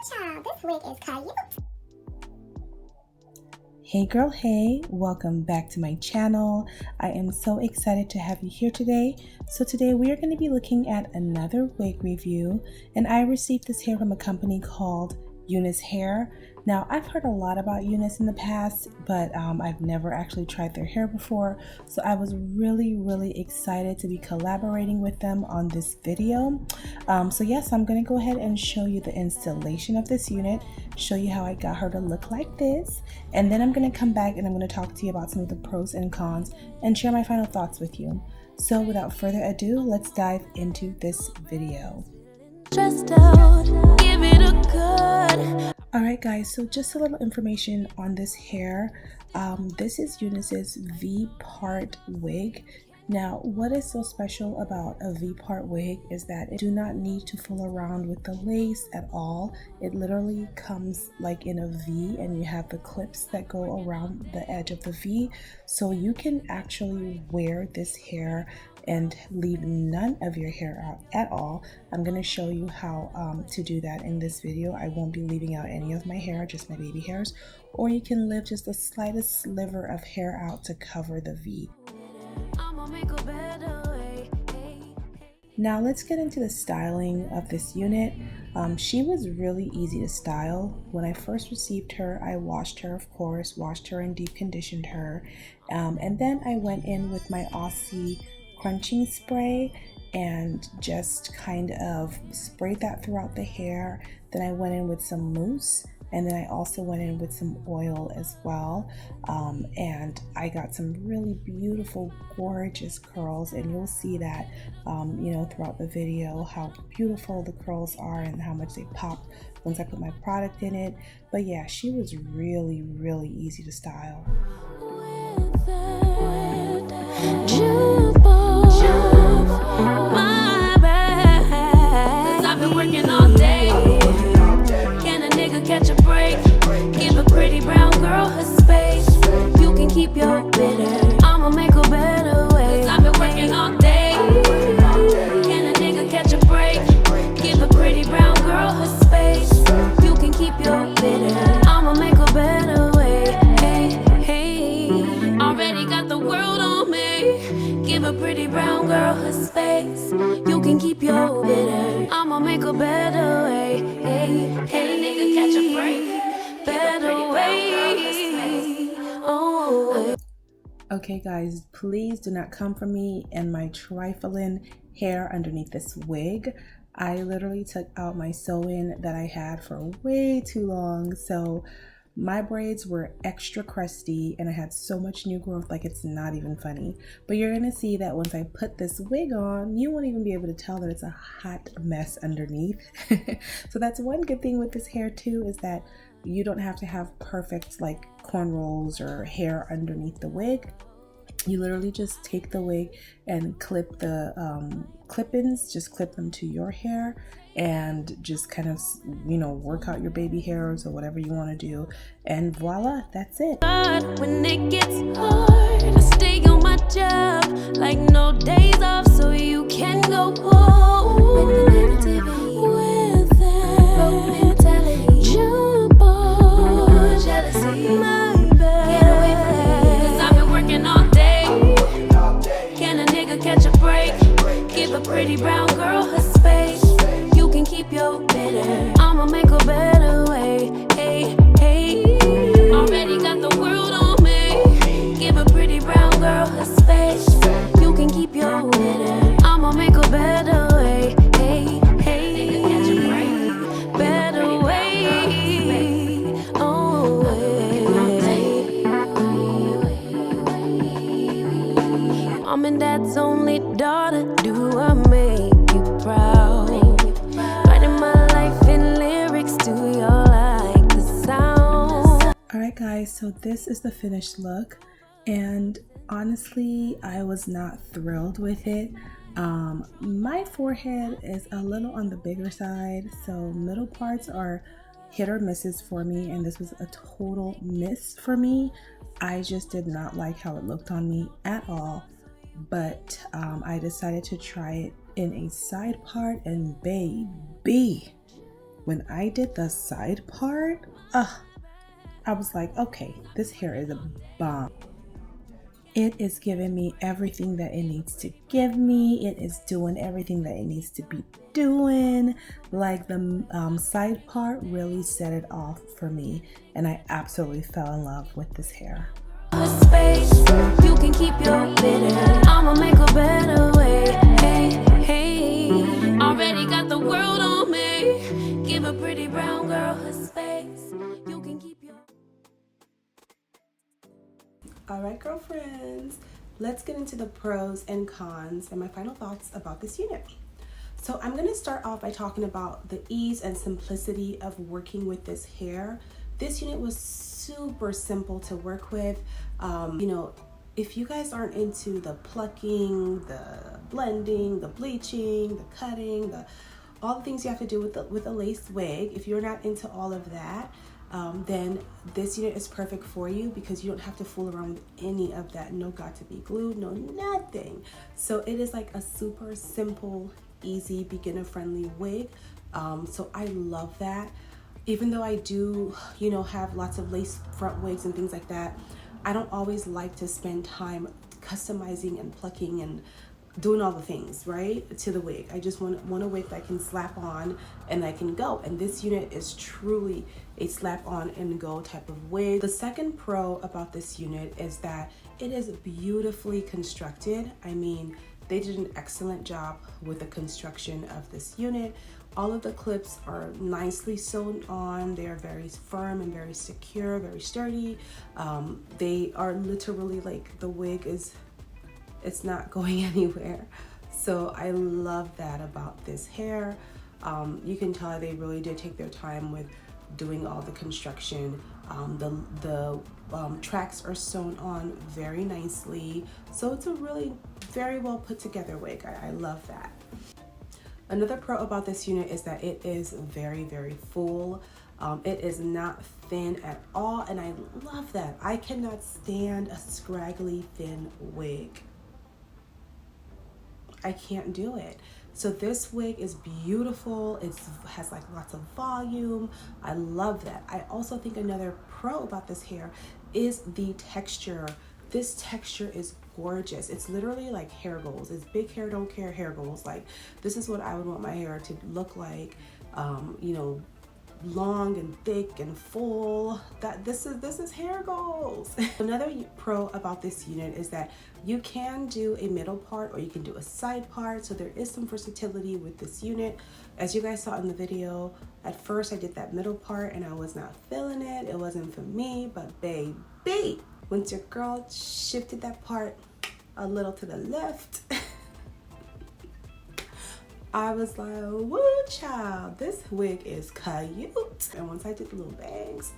child, this wig is cute. Hey girl, hey, welcome back to my channel. I am so excited to have you here today. So today we are going to be looking at another wig review, and I received this hair from a company called UNice Hair. Now, I've heard a lot about UNice in the past, but I've never actually tried their hair before. So I was really excited to be collaborating with them on this video. So yes, I'm going to go ahead and show you the installation of this unit, show you how I got her to look like this, and then I'm going to come back and I'm going to talk to you about some of the pros and cons and share my final thoughts with you. So without further ado, let's dive into this video. Give it a good. Alright guys, so just a little information on this hair. This is UNice's V-part wig. Now, what is so special about a V-part wig is that it do not need to fool around with the lace at all. It literally comes like in a V, and you have the clips that go around the edge of the V. So you can actually wear this hair and leave none of your hair out at all. I'm going to show you how to do that in this video. I won't be leaving out any of my hair, just my baby hairs, or you can leave just the slightest sliver of hair out to cover the V. Now let's get into the styling of this unit. She was really easy to style. When I first received her, I washed her, of course, washed her and deep conditioned her. And then I went in with my Aussie crunching spray and just kind of sprayed that throughout the hair. Then I went in with some mousse, and then I also went in with some oil as well. And I got some really beautiful, gorgeous curls, and you'll see that throughout the video how beautiful the curls are and how much they pop once I put my product in it. But yeah, she was really easy to style. My bad, 'cause I've been working all day. Can a nigga catch a break? Give a pretty brown girl her space. You can keep your bitter, I'ma make a better way. 'Cause I've been working all day. Can a nigga catch a break? Give a pretty brown girl her space. You can keep your bitter, I'ma make a better way. Hey, already got the world on me. Give a pretty brown girl her space. You can keep your bitter, I'ma make a better way. Hey, nigga, catch a break. Better way. Oh. Okay guys, please do not come for me and my trifling hair underneath this wig. I literally took out my sew-in that I had for way too long, so my braids were extra crusty and I had so much new growth, like it's not even funny. But you're gonna see that once I put this wig on, you won't even be able to tell that it's a hot mess underneath. So that's one good thing with this hair too, is that you don't have to have perfect like cornrows or hair underneath the wig. You literally just take the wig and clip the clip-ins, just clip them to your hair and just kind of, work out your baby hairs or whatever you want to do. And voila, that's it. When it gets hard, I stay on my job like no days off, so you can go home with the negativity, with that mentality. Jump on jealousy, my bad. Get away from me, 'cause I've been working all day. Can a nigga catch a break? Give a pretty brown girl her space. You can keep your bitter, I'ma make a better way. Hey, already got the world on me. Give a pretty brown girl her space. You can keep your bitter, I'ma make a better way. Hey, nigga, catch a break. Better way. Oh, Mom and Dad's only daughter, do I make you proud? Writing my life in lyrics, do you like the sound? Alright guys, so this is the finished look, and honestly I was not thrilled with it. My forehead is a little on the bigger side, so middle parts are hit or misses for me, and this was a total miss for me. I just did not like how it looked on me at all. But I decided to try it in a side part, and baby, when I did the side part, I was like, okay, this hair is a bomb. It is giving me everything that it needs to give me. It is doing everything that it needs to be doing. Like the side part really set it off for me, and I absolutely fell in love with this hair. Space, you can keep your bitter. I'ma make a better way. Hey, hey, already got the world on me. Give a pretty brown girl her space. You can keep your. All right, girlfriends, let's get into the pros and cons and my final thoughts about this unit. So I'm gonna start off by talking about the ease and simplicity of working with this hair. This unit was super simple to work with. You know, if you guys aren't into the plucking, the blending, the bleaching, the cutting, all the things you have to do with a lace wig, if you're not into all of that, then this unit is perfect for you because you don't have to fool around with any of that. No got to be glued, no nothing. So it is like a super simple, easy, beginner friendly wig. So I love that. Even though I do, you know, have lots of lace front wigs and things like that, I don't always like to spend time customizing and plucking and doing all the things, right, to the wig. I just want a wig that I can slap on and I can go. And this unit is truly a slap on and go type of wig. The second pro about this unit is that it is beautifully constructed. I mean, they did an excellent job with the construction of this unit. All of the clips are nicely sewn on. They are very firm and very secure, very sturdy. They are literally like the wig is, it's not going anywhere. So I love that about this hair. You can tell they really did take their time with doing all the construction. The tracks are sewn on very nicely. So it's a really very well put together wig. I love that. Another pro about this unit is that it is very, very full. It is not thin at all, and I love that. I cannot stand a scraggly thin wig. I can't do it. So this wig is beautiful. It has like lots of volume. I love that. I also think another pro about this hair is the texture. This texture is gorgeous. It's literally like hair goals. It's big hair, don't care hair goals. Like this is what I would want my hair to look like. You know, long and thick and full. This is hair goals. Another pro about this unit is that you can do a middle part or you can do a side part. So there is some versatility with this unit. As you guys saw in the video, at first I did that middle part and I was not feeling it. It wasn't for me, but baby, once your girl shifted that part a little to the left, I was like, woo child, this wig is cute. And once I did the little bangs,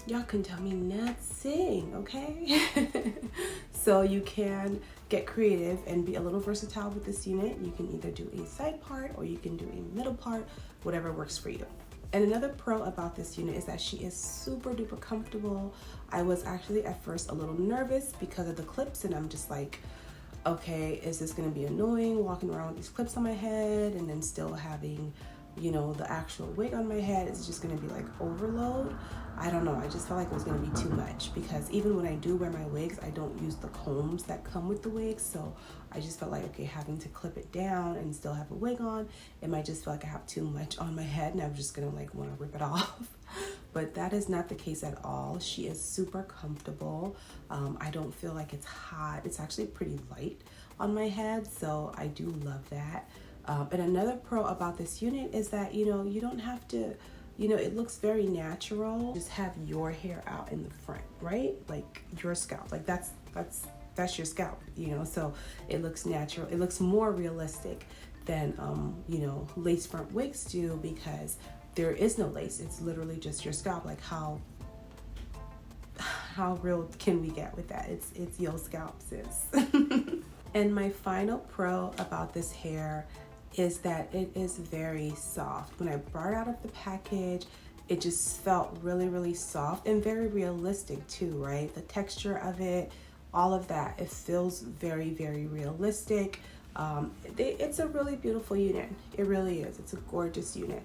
y'all can tell me nothing, okay? So you can get creative and be a little versatile with this unit. You can either do a side part or you can do a middle part, whatever works for you. And another pro about this unit is that she is super duper comfortable. I was actually at first a little nervous because of the clips, and I'm just like, okay, is this gonna be annoying walking around with these clips on my head and then still having, you know, the actual wig on my head? Is it just gonna be like overload? I don't know. I just felt like it was gonna be too much because even when I do wear my wigs, I don't use the combs that come with the wigs. So I just felt like, okay, having to clip it down and still have a wig on, it might just feel like I have too much on my head and I'm just gonna like wanna rip it off. But that is not the case at all. She is super comfortable. I don't feel like it's hot. It's actually pretty light on my head, so I do love that. And another pro about this unit is that, you know, you don't have to, you know, it looks very natural. Just have your hair out in the front, right? Like your scalp, like that's your scalp, you know, so it looks natural. It looks more realistic than, you know, lace front wigs do because there is no lace. It's literally just your scalp. Like how real can we get with that? It's your scalp, sis. And my final pro about this hair is that it is very soft. When I brought it out of the package, it just felt really, really soft and very realistic too, right? The texture of it, all of that, it feels very, very realistic. It's a really beautiful unit. It really is. It's a gorgeous unit.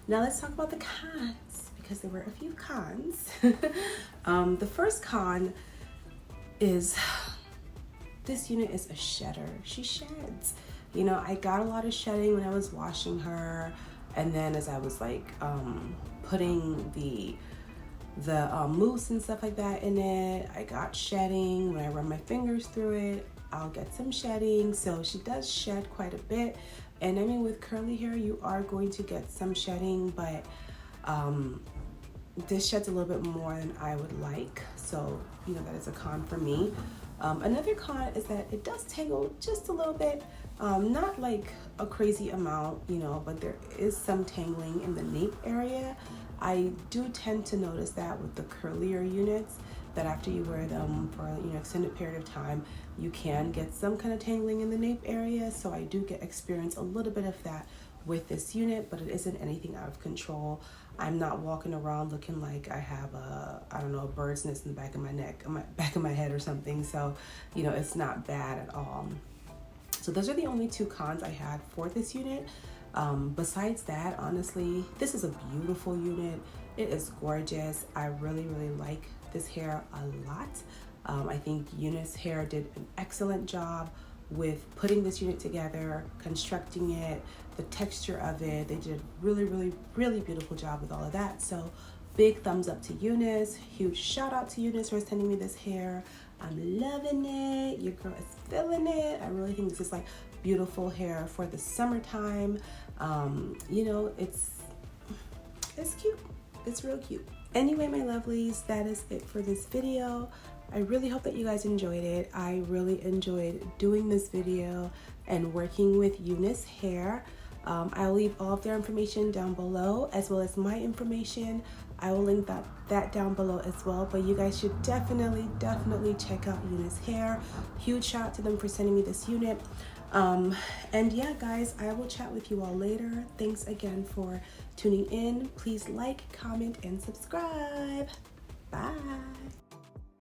Now let's talk about the cons, because there were a few cons. The first con is this unit is a shedder. She sheds. You know, I got a lot of shedding when I was washing her, and then as I was like putting the mousse and stuff like that in it, I got shedding. When I run my fingers through it, I'll get some shedding. So she does shed quite a bit. And I mean, with curly hair, you are going to get some shedding, but this sheds a little bit more than I would like. So, you know, that is a con for me. Another con is that it does tangle just a little bit. Not like a crazy amount, you know, but there is some tangling in the nape area. I do tend to notice that with the curlier units, that after you wear them for, you know, extended period of time, you can get some kind of tangling in the nape area. So I do experience a little bit of that with this unit, but it isn't anything out of control. I'm not walking around looking like I have I don't know, a bird's nest in the back of my neck, back of my head or something. So, you know, it's not bad at all. So those are the only two cons I had for this unit. Besides that, honestly, this is a beautiful unit. It is gorgeous. I really, really like this hair a lot. I think UNice Hair did an excellent job with putting this unit together, constructing it, the texture of it. They did a really, really, really beautiful job with all of that. So big thumbs up to UNice. Huge shout out to UNice for sending me this hair. I'm loving it. Your girl is feeling it. I really think this is like beautiful hair for the summertime. You know, it's cute. It's real cute. Anyway, my lovelies, that is it for this video. I really hope that you guys enjoyed it. I really enjoyed doing this video and working with UNice Hair. I'll leave all of their information down below, as well as my information. I will link that down below as well, but you guys should definitely check out UNice Hair. Huge shout out to them for sending me this unit. And yeah, guys, I will chat with you all later. Thanks again for tuning in. Please like, comment, and subscribe. Bye.